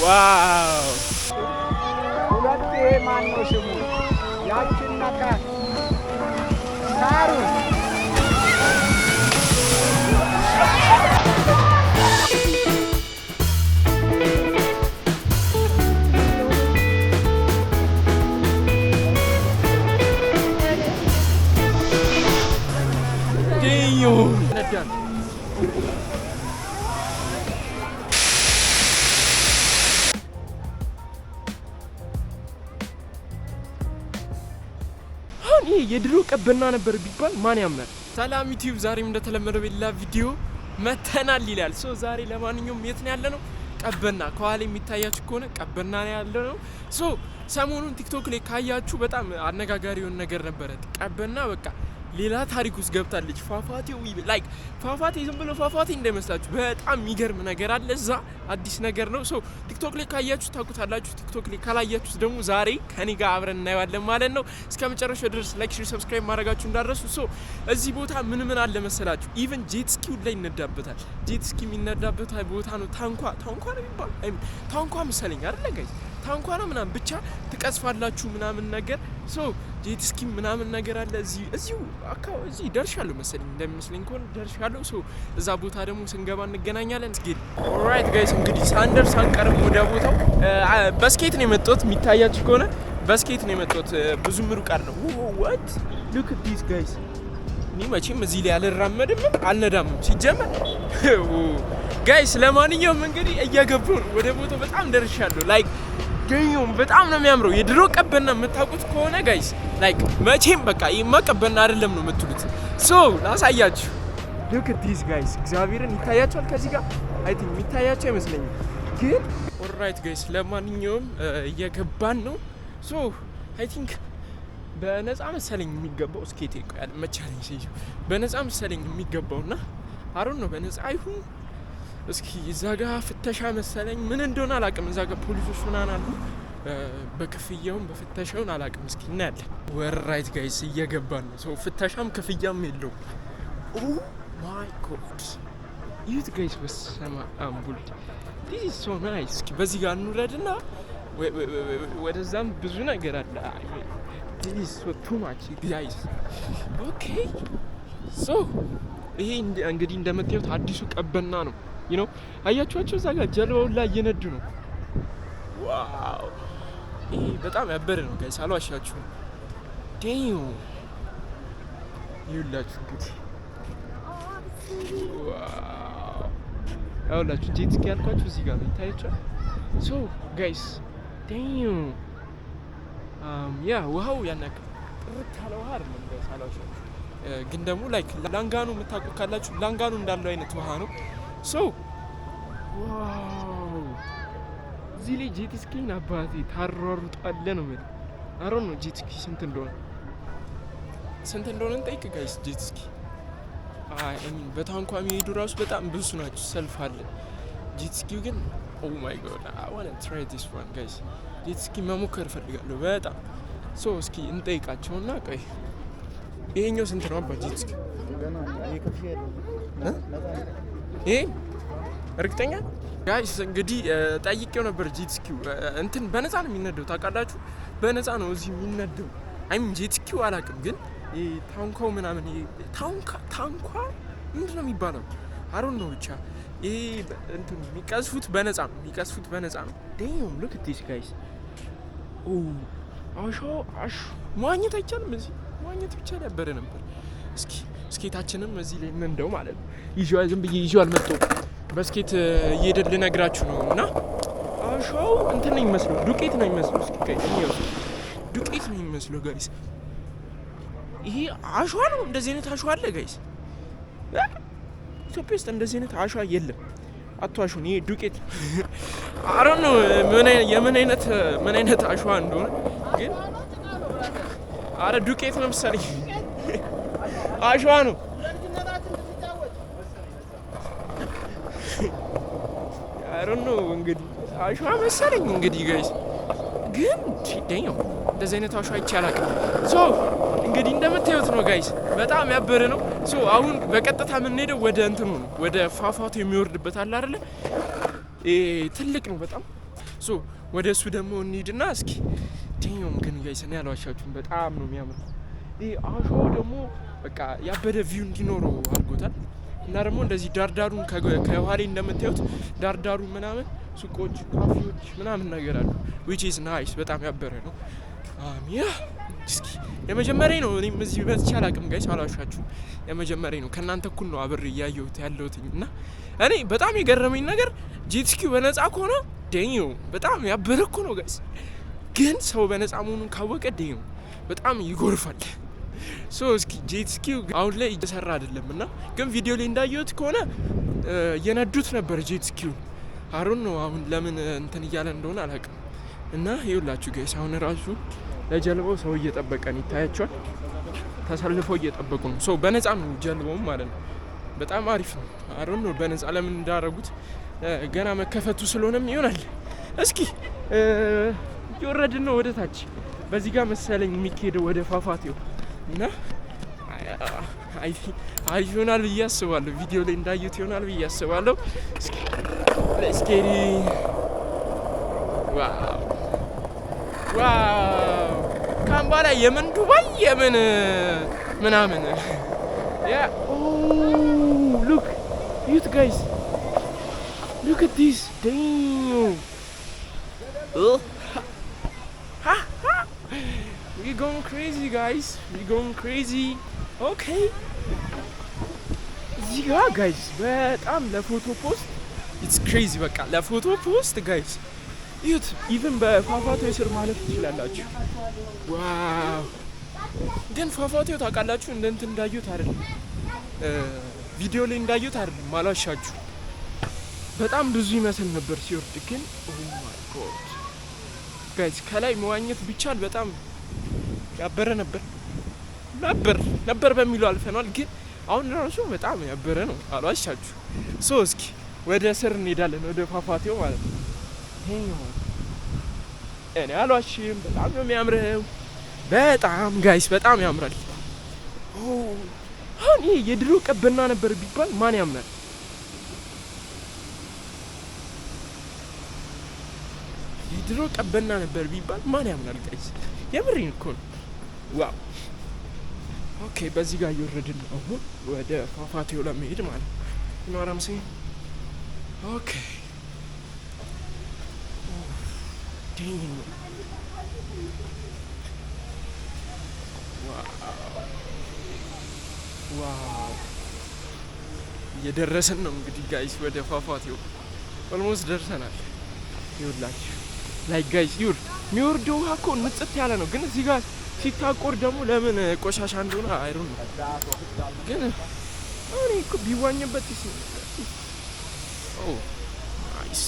ዋው ሁለቴ ማን ነው ስሙ? ያቺና ሳሩ የድሮ ቀበና ነበር ቢባል ማን ያምናል? ሰላም ዩቲዩብ፣ ዛሬም እንደተለመደው በሌላ ቪዲዮ መተናል ይላል። ዛሬ ለማንኛውም የት ነው ያለነው? ቀበና። ከኋላ የሚታያችሁ ከሆነ ቀበና ነው ያለነው። ሰሞኑን ቲክቶክ ላይ ካያችሁ በጣም አነጋጋሪ የሆነ ነገር ነበረ። ቀበና በቃ ሌላ ታሪክ ውስጥ ገብታለች። ፏፏቴው ላይክ ፏፏቴ ዝም ብሎ ፏፏቴ እንዳይመስላችሁ፣ በጣም የሚገርም ነገር አለ እዛ። አዲስ ነገር ነው። ቲክቶክ ላይ ካያችሁ ታውቁታላችሁ። ቲክቶክ ላይ ካላያችሁት ደግሞ ዛሬ ከኔ ጋር አብረን እናየዋለን ማለት ነው። እስከ መጨረሻው ድረስ ላይክ፣ ሼር፣ ሰብስክራይብ ማድረጋችሁ እንዳትረሱ። እዚህ ቦታ ምን አለ መሰላችሁ? ኢቭን ጄት ስኪው ላይ ይነዳበታል። ጄት ስኪ የሚነዳበት ቦታ ነው። ታንኳ ነው የሚባለው። ታንኳ መሰለኝ አይደል ጋይስ? ታንኳ ነው ምናምን ብቻ ትቀዝፋላችሁ ምናምን ነገር። ጄት ስኪ ምናምን ነገር አለ እዚሁ አካባቢ። እዚህ ደርሻለሁ መሰለኝ፣ እንደሚመስለኝ ከሆነ ደርሻለሁ። እዛ ቦታ ደግሞ ስንገባ እንገናኛለን። ኦልራይት ጋይስ፣ እንግዲህ ሳንደርስ አንቀርም ወደ ቦታው። በስኬት ነው የመጣሁት፣ የሚታያችሁ ከሆነ በስኬት ነው የመጣሁት። ብዙም ሩቅ አይደለም። ዋት ሉክ አት ዲስ ጋይስ። እኔ መቼም እዚህ ላይ አልራመድም አልነዳም ሲጀመር ጋይስ። ለማንኛውም እንግዲህ እየገባሁ ነው ወደ ቦታው። በጣም ደርሻለሁ። ላይክ ገኙም በጣም ነው የሚያምረው። የድሮ ቀበና የምታውቁት ከሆነ ጋይስ ላይክ መቼም በቃ ይሄማ ቀበና አይደለም ነው የምትሉት። ላሳያችሁ። ሉክ አት ዲስ ጋይስ። እግዚአብሔርን ይታያችኋል ከዚህ ጋር አይ ቲንክ የሚታያቸው አይመስለኝም ግን። ኦልራይት ጋይስ፣ ለማንኛውም እየገባን ነው። አይ ቲንክ በነፃ መሰለኝ የሚገባው። እስኪ ያለ መቻለኝ ሲዩ በነፃ መሰለኝ የሚገባውና አሩን ነው በነፃ ይሁን። እስኪ እዛ ጋር ፍተሻ መሰለኝ ምን እንደሆነ አላውቅም። እዛ ጋር ፖሊሶች ምናምን አሉ። በክፍያውም በፍተሻውን አላውቅም። እስኪ እናያለን። ኦልራይት ጋይስ፣ እየገባን ነው። ፍተሻም ክፍያም የለውም። ኦ ማይ ጎድ ዩት ጋይስ፣ በሰማ አምቡል ዲስ ኢዝ ሶ ናይስ። እስኪ በዚህ ጋር እንውረድና ወደዛም ብዙ ነገር አለ። ዲስ ኢዝ ሶ ቱ ማች ጋይስ። ኦኬ ይሄ እንግዲህ እንደምታዩት አዲሱ ቀበና ነው። አያችኋቸው እዛ ጋር ጀልባውን ላይ እየነዱ ነው። ዋው ይሄ በጣም ያበረ ነው ጋይስ፣ አልዋሻችሁም። ዴዩ ይውላችሁ እንግዲህ ዋው ያውላችሁ ጄት ስኪ ያልኳችሁ እዚህ ጋር ነው ይታያችኋል። ጋይስ ዴዩ ያ ውሃው ያናክል ጥርት ያለ ውሃ አይደለም ጋይስ፣ አልዋሻችሁም። ግን ደግሞ ላይክ ላንጋኖ የምታውቁ ካላችሁ ላንጋኖ እንዳለው አይነት ውሃ ነው። ዋው እዚህ ላይ ጄት ስኪን አባቴ ታሯሩጣለ ነው ማለት አሮን ነው። ጄት ስኪ ስንት እንደሆነ እንጠይቅ ጋይስ። ጄት ስኪ በታንኳ የሚሄዱ ራሱ በጣም ብዙ ናቸው፣ ሰልፍ አለ። ጄት ስኪው ግን ኦ ማይ ጎድ አይ ዋንት ቱ ትራይ ዲስ ዋን ጋይስ። ጄት ስኪ መሞከር እፈልጋለሁ በጣም። እስኪ እንጠይቃቸውና ቆይ ይሄኛው ስንት ነው አባ ጄት ስኪ? ይሄ እርግጠኛ ጋይስ እንግዲህ ጠይቄው ነበር። ጄት ስኪው እንትን በነፃ ነው የሚነደው ታውቃላችሁ? በነፃ ነው እዚህ የሚነደው። ጄት ስኪው አላውቅም ግን ታንኳው ምናምን ታንኳ ምንድን ነው የሚባለው? አሮን ነው ብቻ ይሄ እንትን የሚቀዝፉት በነፃ ነው። ዴም ሉክ አት ዲስ ጋይስ። መዋኘት አይቻልም እዚህ፣ መዋኘት ብቻ ነበረ ነበር። ስኬታችንም እዚህ ላይ እንደው ማለት ነው ይዤው ዝም ብዬ ይዤው አልመጣሁም። በስኬት እየሄድን ልነግራችሁ ነው። እና አሸዋው እንትን ነው የሚመስለው፣ ዱቄት ነው የሚመስለው። እስኪ ዱቄት ነው የሚመስለው ጋይስ። ይሄ አሸዋ ነው? እንደዚህ አይነት አሸዋ አለ ጋይስ? ኢትዮጵያ ውስጥ እንደዚህ አይነት አሸዋ የለም። አትዋሹን፣ ይሄ ዱቄት አሮን ነው። ምን አይነት አሸዋ እንደሆነ ግን አረ ዱቄት ነው መሰለኝ፣ አሸዋ ነው። አሮን ነው እንግዲህ አሸዋ መሰለኝ እንግዲህ ጋይስ። ግን ደኛው እንደዚህ አይነት አሸዋ ይቻላል። እንግዲህ እንደምታዩት ነው ጋይስ፣ በጣም ያበረ ነው። አሁን በቀጥታ የምንሄደው ወደ እንትኑ ነው፣ ወደ ፏፏቴው የሚወርድበት አለ አይደለ? ትልቅ ነው በጣም ሶ ወደ እሱ ደግሞ እንሂድና እስኪ ዲም ግን ጋይስ እኔ አልዋሻችሁም በጣም ነው የሚያምረው። ይሄ አሸዋው ደግሞ በቃ ያበደ ቪው እንዲኖረው አድርጎታል። እና ደግሞ እንደዚህ ዳርዳሩን ከኋላ እንደምታዩት ዳርዳሩ ምናምን ሱቆች፣ ካፌዎች ምናምን ነገር አሉ which is nice በጣም ያበረ ነው። ያ እስኪ የመጀመሪያ ነው እኔም እዚህ በዚህ አላውቅም ጋይስ አልዋሻችሁም የመጀመሪያ ነው። ከእናንተ እኩል ነው አብሬ እያየሁት ያለሁት እና እኔ በጣም የገረመኝ ነገር ጄት ስኪው በነፃ ከሆነ ደኝው በጣም ያበረ እኮ ነው ጋይስ። ግን ሰው በነፃ መሆኑን ካወቀ ደኝው በጣም ይጎርፋል። ሶ እስኪ ጄት ስኪው አሁን ላይ እየሰራ አይደለም እና ግን ቪዲዮ ላይ እንዳየሁት ከሆነ እየነዱት ነበር ጄት ስኪው። አሩን ነው አሁን ለምን እንትን እያለ እንደሆነ አላውቅም። እና ይኸውላችሁ ጋይስ አሁን ራሱ ለጀልባው ሰው እየጠበቀን ይታያቸዋል። ተሰልፈው እየጠበቁ ነው። ሰው በነፃ ነው ጀልባውም ማለት ነው። በጣም አሪፍ ነው። አሩን ነው በነፃ ለምን እንዳደረጉት ገና መከፈቱ ስለሆነም ይሆናል። እስኪ እየወረድን ነው ወደ ታች። በዚህ ጋር መሰለኝ የሚካሄደው ወደ ፏፏቴው እና አሪፍ ይሆናል ብዬ አስባለሁ። ቪዲዮ ላይ እንዳዩት ይሆናል ብዬ አስባለሁ። እስኪ ዋው ዋው ካምባላ የምን ዱባይ የምን ምናምን ያ ሉክ ዩት ጋይስ ሉክ አት ዲስ ዳም we going crazy guys we going crazy okay እዚህ ጋር ጋይስ በጣም ለፎቶ ፖስት it's crazy በቃ ለፎቶ ፖስት ጋይስ ዩት ኢቭን በፏፏቴው ስር ማለፍ ትችላላችሁ። ዋው ግን ፏፏቴው ታውቃላችሁ እንደ እንትን እንዳዩት አይደለም ቪዲዮ ላይ እንዳዩት አይደለም አልዋሻችሁ በጣም ብዙ ይመስል ነበር ሲወርድ ግን ኦ ማይ ጎድ ጋይስ ከላይ መዋኘት ቢቻል በጣም ያበረ ነበር በሚለው አልፈናል። ግን አሁን ራሱ በጣም ያበረ ነው አልዋሻችሁ። ሶ እስኪ ወደ ስር እንሄዳለን ወደ ፏፏቴው ማለት ነው። እኔ አልዋሽም በጣም ነው የሚያምረው በጣም ጋይስ በጣም ያምራል። አሁን ይሄ የድሮ ቀበና ነበር ቢባል ማን ያምናል? የድሮ ቀበና ነበር ቢባል ማን ያምናል ጋይስ? የምሬን እኮ ነው። ዋው ኦኬ በዚህ ጋር እየወረድን ነው አሁን ወደ ፏፏቴው ለመሄድ ማለት ነው። ይኖራም ሲል ኦኬ ዋው እየደረስን ነው እንግዲህ ጋይስ ወደ ፏፏቴው ኦልሞስት ደርሰናል። ይኸውላችሁ ላይ ጋይስ የሚወርደው ውሃ እኮ ንጽት ያለ ነው። ግን እዚህ ጋር ሲታቆር ደግሞ ለምን ቆሻሻ እንደሆነ አይሩን ግን እኔ እኮ ቢዋኝበት ናይስ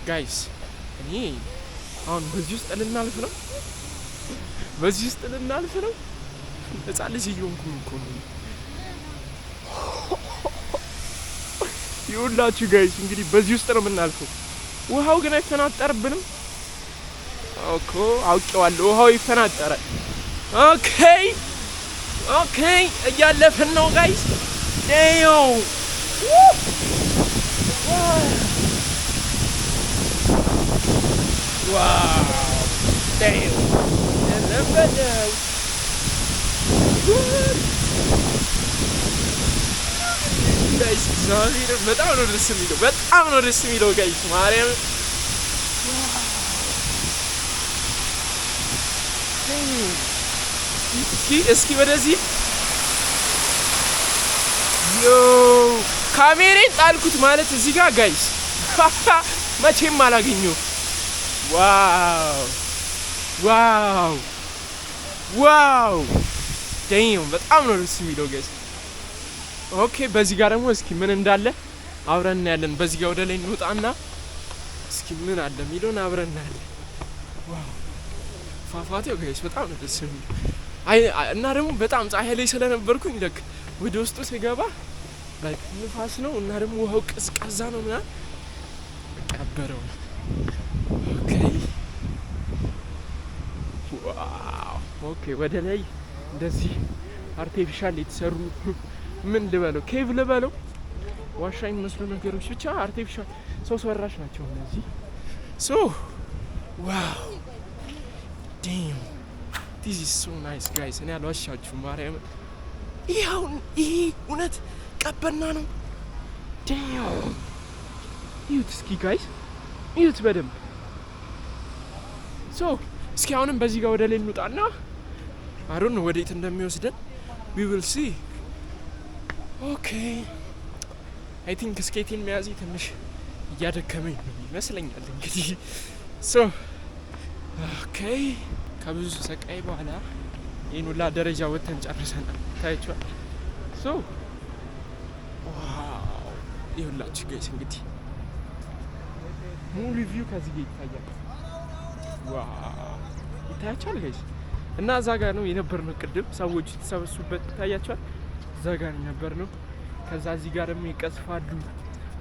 ጋይስ እኔ አሁን በዚህ ውስጥ ልናልፍ ነው። ህፃን ልጅ እየሆንኩኝ እኮ ነው። ይኸውላችሁ ጋይስ እንግዲህ በዚህ ውስጥ ነው የምናልፈው። ውሃው ግን አይፈናጠርብንም እኮ አውቄዋለሁ። ውሃው ይፈናጠራል። ኦኬ እያለፍን ነው ጋይስ። ዋው ጋይስ በጣም ነው ደስ የሚለው ጋይስ ማርያም እስኪ ወደዚህ ካሜሬን ጣልኩት ማለት እዚህ ጋር ጋይስ መቼም አላገኘው። ዋው ዳም በጣም ነው ደስ የሚለው ጋይስ። ኦኬ በዚህ ጋር ደግሞ እስኪ ምን እንዳለ አብረን እናያለን። በዚህ ጋር ወደ ላይ እንወጣና እስኪ ምን አለ የሚለውን አብረን እናያለን። ዋው ፏፏቴው ጋይስ በጣም ነው ደስ የሚለው። እና ደግሞ በጣም ፀሐይ ላይ ስለነበርኩኝ ልክ ወደ ውስጡ ሲገባ ላይክ ንፋስ ነው እና ደግሞ ውሃው ቀዝቃዛ ነው ምናምን በቃ ያበረው። ኦኬ ዋው ኦኬ ወደ ላይ እንደዚህ አርቲፊሻል የተሰሩ ምን ልበለው ኬቭ ልበለው ዋሻ የሚመስሉ ነገሮች ብቻ አርቲፊሻል ሰው ሰራሽ ናቸው እነዚህ። ሶ ዋው ዳም ዲስ ኢዝ ሶ ናይስ ጋይስ። እኔ አልዋሻችሁም ማርያም። ይሄ እውነት ቀበና ነው። ዳም እዩት እስኪ ጋይስ እዩት በደንብ። ሶ እስኪ አሁንም በዚህ ጋር ወደ ላይ እንውጣና አሮን ወዴት እንደሚወስደን we will see. Okay, I think ስኬቲን መያዝ ትንሽ እያደከመኝ ነው ይመስለኛል እንግዲህ። ሶ ኦኬ ከብዙ ሰቃይ በኋላ ይህን ሁላ ደረጃ ወጥተን ጨርሰናል። ታያችኋል። ሶ ዋው ይሁላችሁ ጋይስ እንግዲህ ሙሉ ቪው ከዚህ ጋር ይታያል። ዋው ይታያችኋል ጋይስ። እና እዛ ጋር ነው የነበርነው ቅድም ሰዎች የተሰበሱበት ይታያችኋል። እዛ ጋር የነበርነው። ከዛ እዚህ ጋር ደግሞ ይቀዝፋሉ።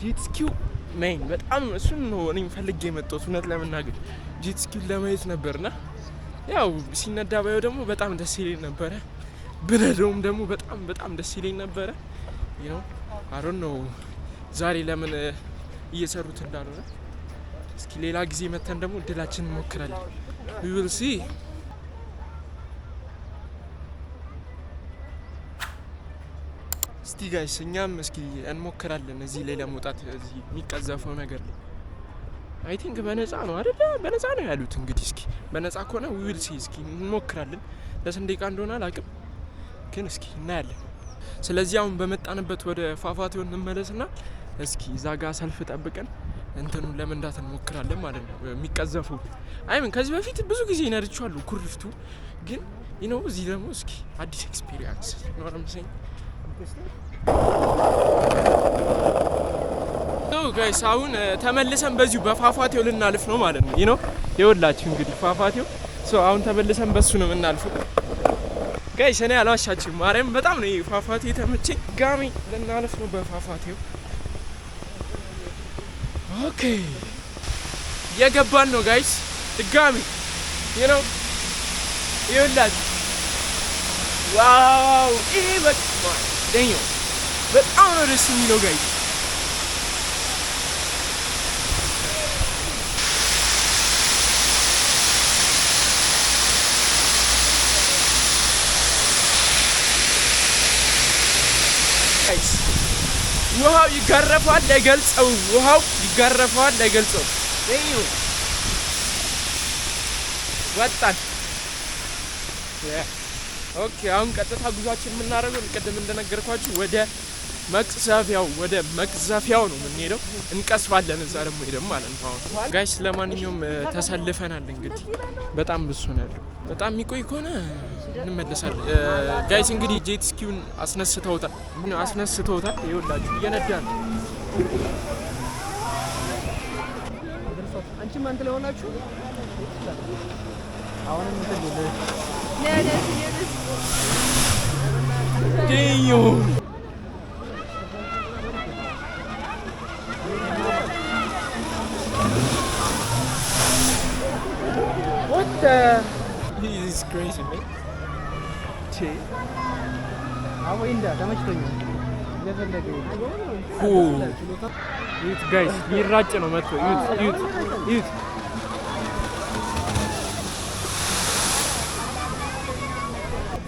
ጄት ስኪው ሜን በጣም እሱን ነው እኔም ፈልጌ የመጣሁት እውነት ለመናገር ጄት ስኪው ለማየት ነበርና ያው ሲነዳ ባየው ደግሞ በጣም ደስ ይለኝ ነበረ። ብነደውም ደግሞ በጣም ደስ ይለኝ ነበረ። ያው አሮን ነው ዛሬ ለምን እየሰሩት እንዳልሆነ እስኪ ሌላ ጊዜ መተን ደግሞ እድላችንን እንሞክራለን። we will see. እስቲ ጋይስ እኛም እስኪ እንሞክራለን እዚህ ላይ ለመውጣት። እዚህ የሚቀዘፈው ነገር ነው አይ ቲንክ በነፃ ነው አይደል? በነፃ ነው ያሉት። እንግዲህ እስኪ በነፃ ከሆነ we will see። እስኪ እንሞክራለን። ለስንት ደቂቃ እንደሆነ አላውቅም ግን እስኪ እናያለን። ስለዚህ አሁን በመጣንበት ወደ ፏፏቴው እንመለስና እስኪ እዛ ጋር ሰልፍ ጠብቀን እንትኑን ለመንዳት እንሞክራለን ማለት ነው። የሚቀዘፉ አይምን ከዚህ በፊት ብዙ ጊዜ ነርቻለሁ ኩርፍቱ ግን ነው። እዚህ ደግሞ እስኪ አዲስ ኤክስፒሪየንስ ነው ለምሳሌ ጋይስ አሁን ተመልሰን በዚሁ በፏፏቴው ልናልፍ ነው ማለት ነው። ነው ይኸውላችሁ እንግዲህ ፏፏቴው አሁን ተመልሰን በሱ ነው የምናልፈው ጋይስ። እኔ አልዋሻችሁም ማርያም በጣም ነው ይሄ ፏፏቴ ተመቸኝ። ጋሚ ልናልፍ ነው በፏፏቴው። ኦኬ የገባን ነው ጋይስ ድጋሚ ነው ይኸውላችሁ። ዋው ይሄ በጣም ነው ደስ የሚለው ጋይስ። ውሃው ይጋረፋል ለገልጸው ወጣን። ኦኬ አሁን ቀጥታ ጉዟችን የምናደርገው ቅድም እንደነገርኳችሁ ወደ መቅዘፊያው ነው የምንሄደው። እንቀስፋለን እዛ ደግሞ ሄደን ማለት ነው ጋይስ። ለማንኛውም ተሰልፈናል እንግዲህ በጣም ብሶ ነው ያለው። በጣም የሚቆይ ከሆነ እንመለሳለን ጋይስ። እንግዲህ ጄት ስኪውን አስነስተውታል። ይኸውላችሁ እየነዳ ነው። አንቺም አንተ ላይ ሆናችሁ አሁንም What the? This is crazy, man. Youth guys, ይራጭ ነው መጥቶ youth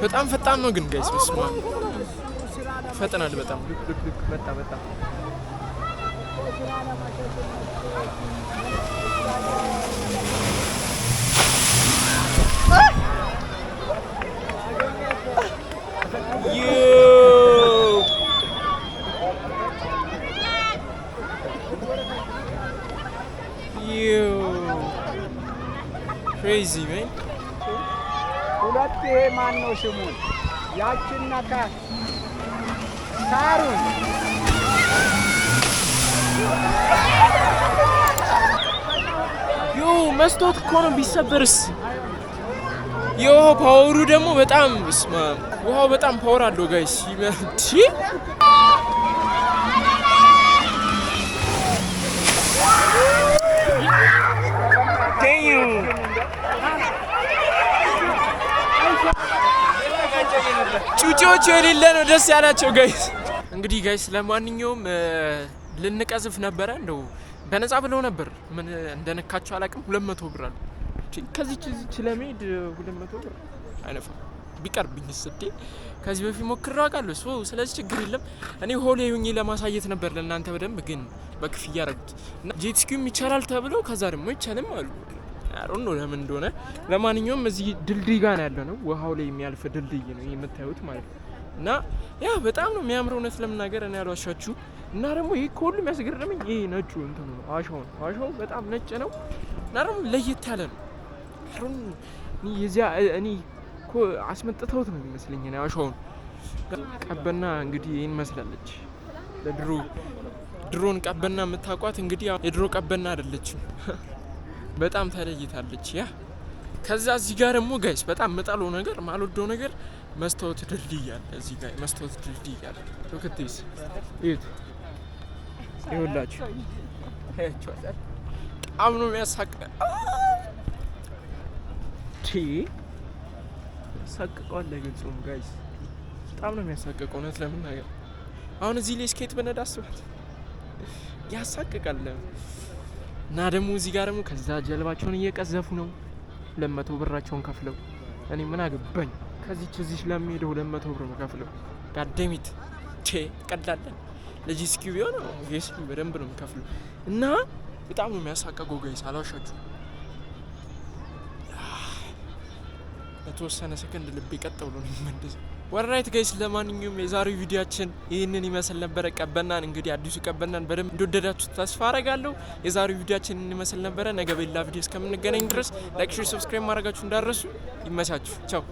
በጣም ፈጣን ነው ግን ጋይስ በስማ ፈጠናል በጣም መጣ crazy man. ሁለት ማን ነው ስሙ? ያቺና ሳሩን መስታወት እኮ ነው ቢሰበርስ? ፓወሩ ደግሞ በጣም ውሃው በጣም ፓወር አለው ጋይስ። ጩጬዎቹ የሌለ ነው ደስ ያላቸው ጋይስ። እንግዲህ ጋይስ ለማንኛውም ልንቀዝፍ ነበረ እንደው በነፃ ብለው ነበር። ምን እንደነካቸው አላውቅም። 200 ብር አለ። ከዚች ለመሄድ 200 ብር አይነፋም። ቢቀርብኝ ስቴ ከዚህ በፊት ሞክሬው አውቃለሁ። ስለዚህ ችግር የለም። እኔ ሆሌ ሆኜ ለማሳየት ነበር ለእናንተ በደንብ ግን በክፍያ ያረጉት እና ጄት ስኪም ይቻላል ተብሎ ከዛ ደግሞ ይቻልም አሉ። አሮን ነው ለምን እንደሆነ። ለማንኛውም እዚህ ድልድይ ጋር ነው ያለነው። ውሃው ላይ የሚያልፍ ድልድይ ነው የምታዩት ማለት ነው። እና ያ በጣም ነው የሚያምረው እውነት ለመናገር እኔ ያልዋሻችሁ። እና ደግሞ ይሄ ከሁሉም የሚያስገርመኝ ይሄ ነጩ እንትኑ ነው አሸዋው ነው። አሸዋው በጣም ነጭ ነው እና ደግሞ ለየት ያለ ነው። አሮን እኔ እኮ አስመጥተውት ነው የሚመስለኝ ነው አሸዋውን። ቀበና እንግዲህ ይሄን መስላለች። ድሮን ቀበና የምታውቋት እንግዲህ የድሮ ቀበና አይደለችም። በጣም ተለይታለች። ያ ከዛ እዚህ ጋር ደግሞ ጋይስ በጣም መጣለው ነገር ማልወደው ነገር መስታወት ድልድይ አለ። እዚህ ጋር መስታወት ድልድይ አለ። ወከቴስ እዩት፣ ይኸውላችሁ በጣም ነው የሚያሳቅቀው። ያሳቅቀዋል ለግልጹም ጋይስ በጣም ነው የሚያሳቅቀው እውነት ለመናገር። አሁን እዚህ ላይ ስኬት በነዳ አስባት ያሳቅቃል። እና ደግሞ እዚህ ጋር ደግሞ ከዛ ጀልባቸውን እየቀዘፉ ነው 200 ብራቸውን ከፍለው። እኔ ምን አገባኝ ከዚች ለሚሄደው 200 ብር ከፍለው ጋደሚት ተቀዳለን ለጂስኪው ቢሆን ጂስኪ በደንብ ነው የሚከፍለው። እና በጣም ነው የሚያሳቅቀው ጋይስ አላዋሻችሁ። ለተወሰነ ሰከንድ ልቤ ቀጥ ብሎ ነው የሚመለሰው። ወራይት ጋይስ ለማንኛውም የዛሬው ቪዲዮአችን ይህንን ይመስል ነበረ። ቀበናን እንግዲህ አዲሱ ቀበናን በደንብ እንደወደዳችሁ ተስፋ አረጋለሁ። የዛሬው ቪዲዮአችን ይህንን ይመስል ነበረ። ነገ በሌላ ቪዲዮ እስከምንገናኝ ድረስ ላይክ፣ ሼር፣ ሰብስክራይብ ማድረጋችሁ እንዳትረሱ። ይመቻችሁ። ቻው